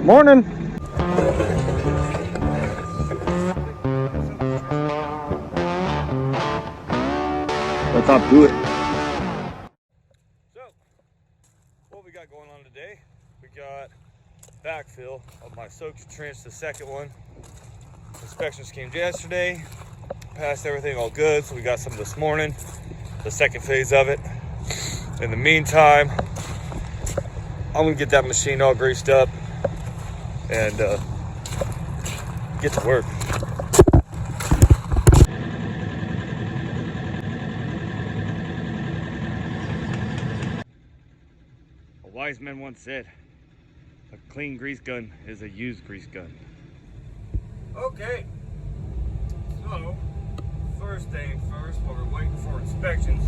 Morning. Let's hop to it. So, what we got going on today? We got backfill of my soaked trench, the second one. Inspections came yesterday, passed everything all good, so we got some this morning, the second phase of it. In the meantime, I'm gonna get that machine all greased up and get to work. A wise man once said, a clean grease gun is a used grease gun. Okay, so first thing first, while we're waiting for inspections,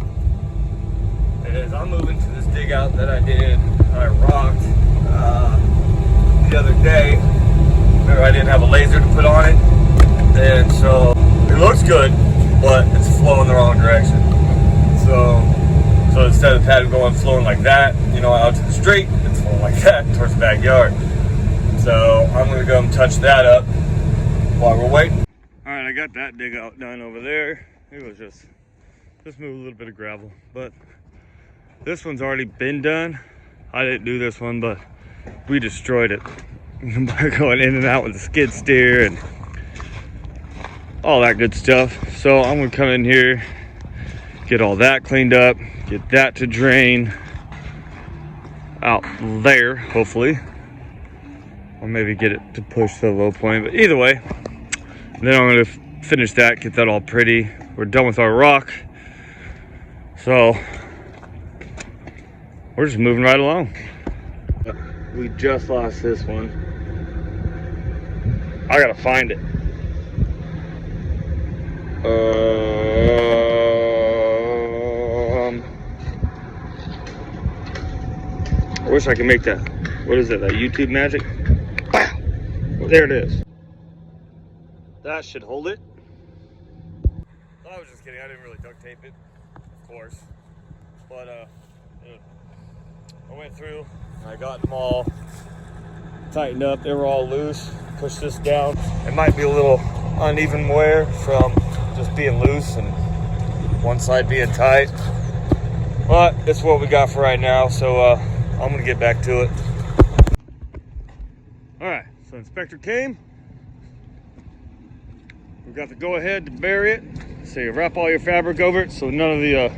is I'm moving to this dig out that I rocked the other day. Remember, I didn't have a laser to put on it, and so it looks good, but it's flowing the wrong direction. So instead of having flowing like that, out to the street, it's flowing like that towards the backyard. So I'm gonna go and touch that up while we're waiting. All right, I got that dig out done over there. It was just move a little bit of gravel, but this one's already been done. I didn't do this one, but we destroyed it by going in and out with the skid steer and all that good stuff. So I'm gonna come in here, get all that cleaned up, get that to drain out there, hopefully, or maybe get it to push to the low point. But either way, then I'm gonna finish that, get that all pretty. We're done with our rock, so we're just moving right along. We just lost this one. I gotta find it. I wish I could make that. What is it? That YouTube magic? Wow! Well, there it is. That should hold it. I was just kidding. I didn't really duct tape it, of course. But I went through. I got them all tightened up. They were all loose. Pushed this down. It might be a little uneven wear from just being loose and one side being tight, but it's what we got for right now. So I'm gonna get back to it. All right, so inspector came. We got the go ahead to bury it. So you wrap all your fabric over it so none of the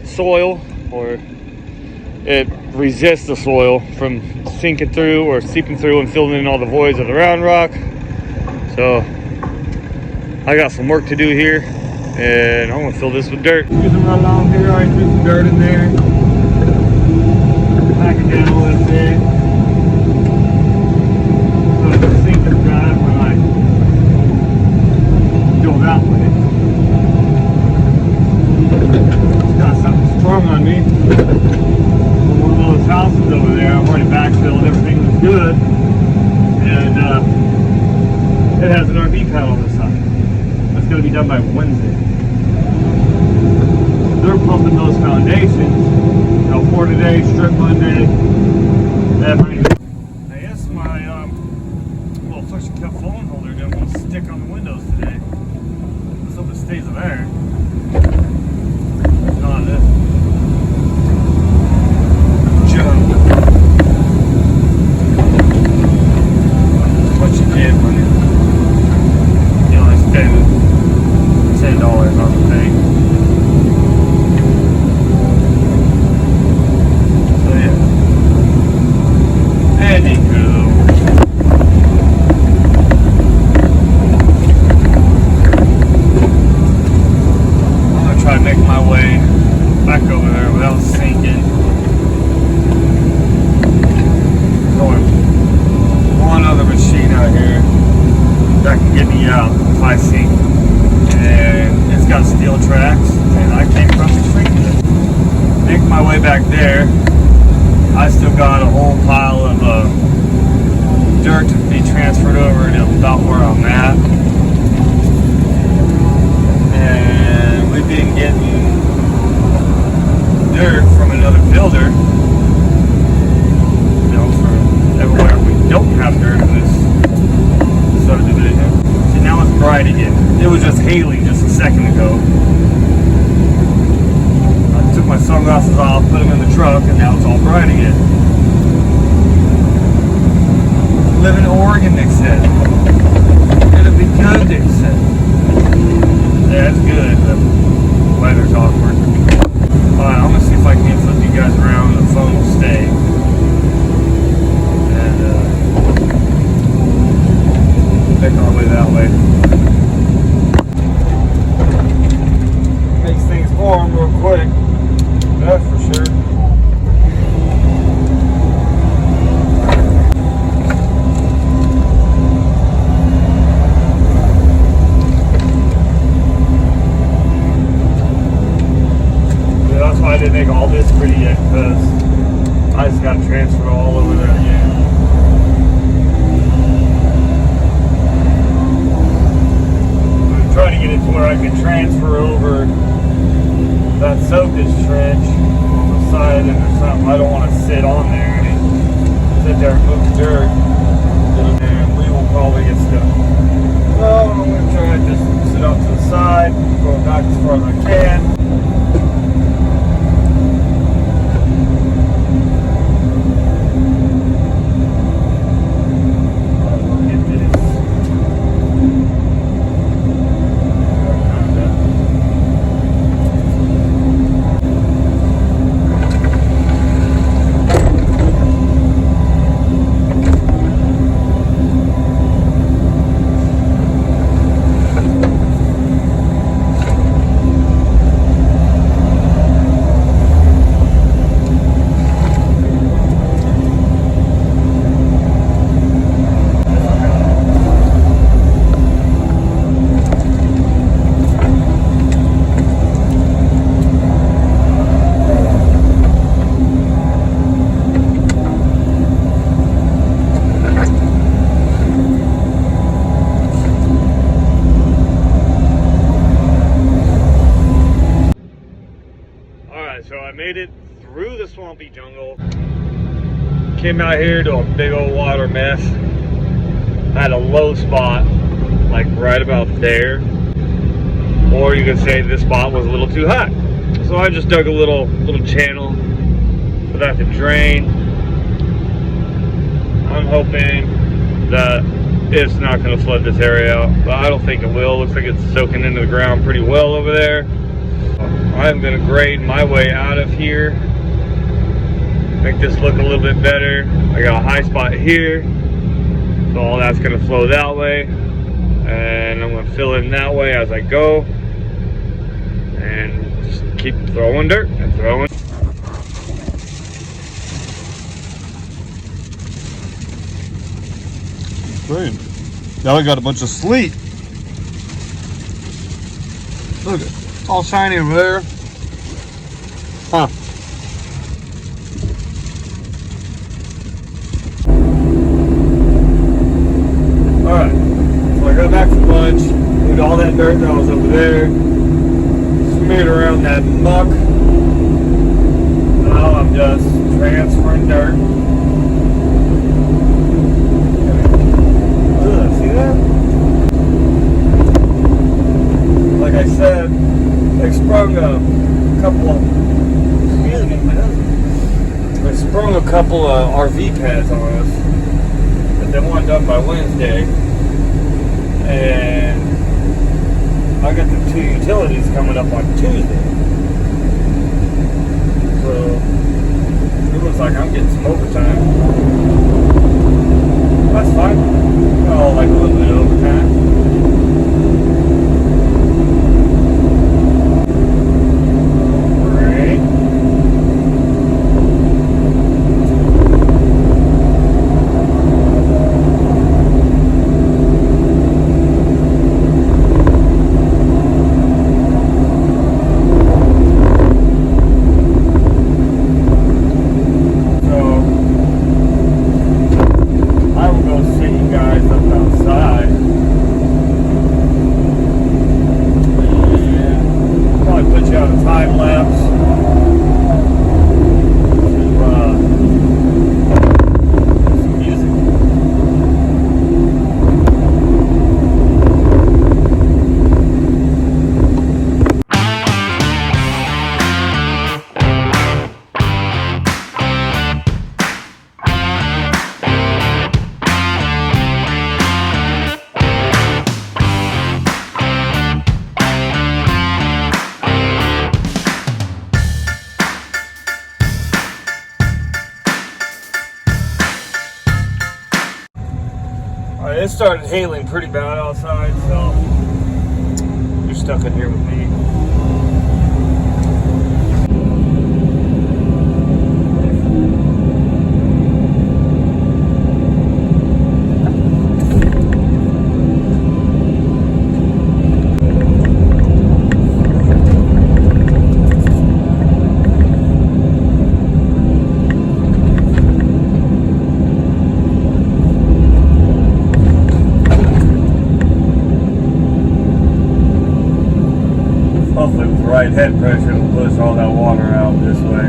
soil, or it resists the soil from sinking through or seeping through and filling in all the voids of the round rock. So I got some work to do here, and I'm gonna fill this with dirt. Get them right along here. I threw some dirt in there. Pack it down a little bit. So the sink is dry when I go that way. It's got something strong on me. One of those houses over there, I've already backfilled, everything was good. And it has an RV pad on the side. That's going to be done by Wednesday. They're pumping those foundations. For today, strip Monday, everything. I guess my little suction cup phone holder didn't want to stick on the windows today. Let's hope it stays there. It's not this junk. What you did when you only spend $10 on the thing. So yeah. Anywho. I'm gonna try to make my way back over there without sinking. Going one other machine out here that can get me out if I sink. And it's got steel tracks, and I came across the street with it. Make my way back there. I still got a whole pile of dirt to be transferred over to about where I'm at. And we've been getting dirt from another builder, from everywhere we don't have dirt in this subdivision. See, now it's bright again. It was just hailing just a second ago. I took my sunglasses off, put them in the truck, and now it's all bright again. Live in Oregon, Nick said. It'll be good, Nick said. Yeah, it's good. The weather's awkward. Alright, I'm gonna see if I can flip you guys around and the phone will stay. And make our way that way. Makes things warm real quick. That's for sure. That's why I didn't make all this pretty yet, because I just got to transfer all over there again. I'm trying to get it to where I can transfer over that soakage trench on the side and or something. I don't want to sit on there and sit there and move the dirt, and we will probably get stuck. So I'm going to try to just sit off to the side, go back as far as I can. So I made it through the swampy jungle. Came out here to a big old water mess. I had a low spot, like right about there. Or you could say this spot was a little too high. So I just dug a little channel for that to drain. I'm hoping that it's not going to flood this area out, but I don't think it will. Looks like it's soaking into the ground pretty well over there. I'm going to grade my way out of here, make this look a little bit better. I got a high spot here, so all that's going to flow that way, and I'm going to fill in that way as I go, and just keep throwing dirt and throwing. Great. Now I got a bunch of sleet. Look at it. All shiny over there. Huh. Alright. So I got back from lunch. Moved all that dirt that was over there. Smeared around that muck. Now I'm just transferring dirt. Ugh, see that? Like I said, they sprung a couple of RV pads on us, but they weren't done by Wednesday, and I got the 2 utilities coming up on Tuesday, so it looks like I'm getting some overtime. That's fine. Oh, like a little bit of overtime. Alright, it started hailing pretty bad outside, so you're stuck in here with me. Hopefully with the right head pressure it'll push all that water out this way.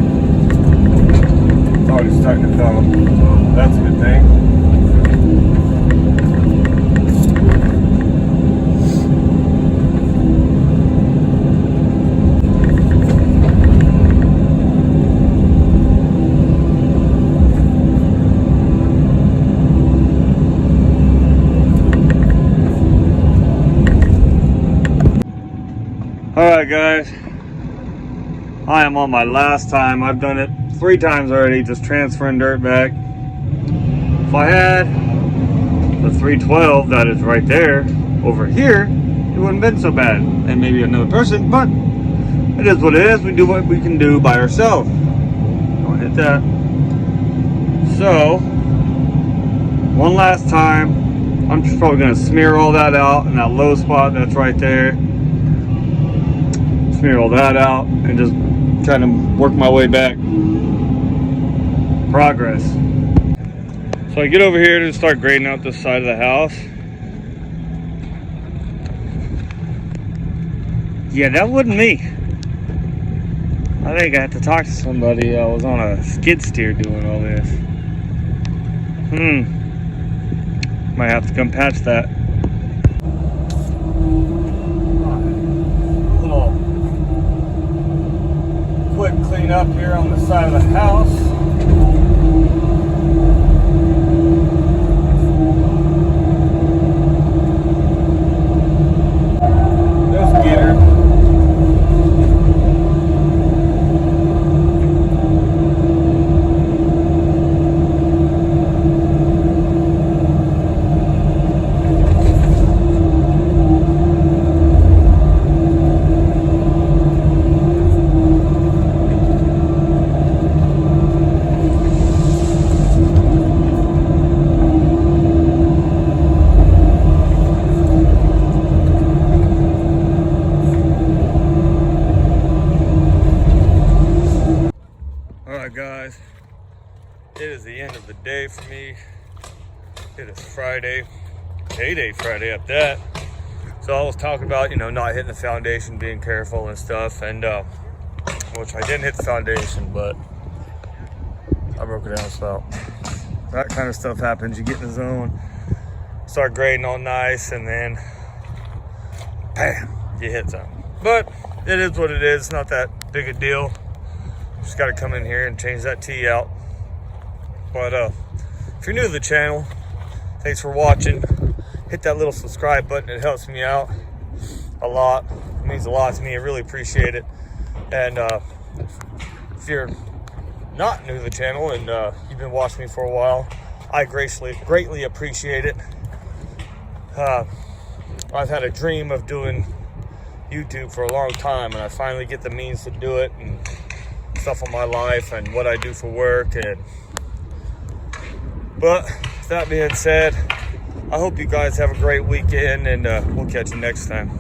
It's already starting to come, so that's a good thing. Alright guys, I am on my last time. I've done it 3 times already, just transferring dirt back. If I had the 312 that is right there, over here, it wouldn't have been so bad. And maybe another person, but it is what it is. We do what we can do by ourselves. Don't hit that. So, one last time, I'm just probably going to smear all that out in that low spot that's right there. Smear all that out and just try to work my way back. Progress. So I get over here to start grading out this side of the house. Yeah, that wasn't me. I think I had to talk to somebody. I was on a skid steer doing all this. Might have to come patch that. Quick clean up here on the side of the house. Just get her. Alright guys, it is the end of the day for me. It is Friday, payday Friday at that. So I was talking about, not hitting the foundation, being careful and stuff, and which I didn't hit the foundation, but I broke it down. So that kind of stuff happens. You get in the zone, start grading all nice, and then bam, you hit something. But it is what it is. It's not that big a deal. Just got to come in here and change that T out. But if you're new to the channel, thanks for watching. Hit that little subscribe button. It helps me out a lot. It means a lot to me. I really appreciate it. And if you're not new to the channel and you've been watching me for a while, I greatly appreciate it. I've had a dream of doing YouTube for a long time, and I finally get the means to do it, and stuff on my life and what I do for work. But that being said, I hope you guys have a great weekend, and we'll catch you next time.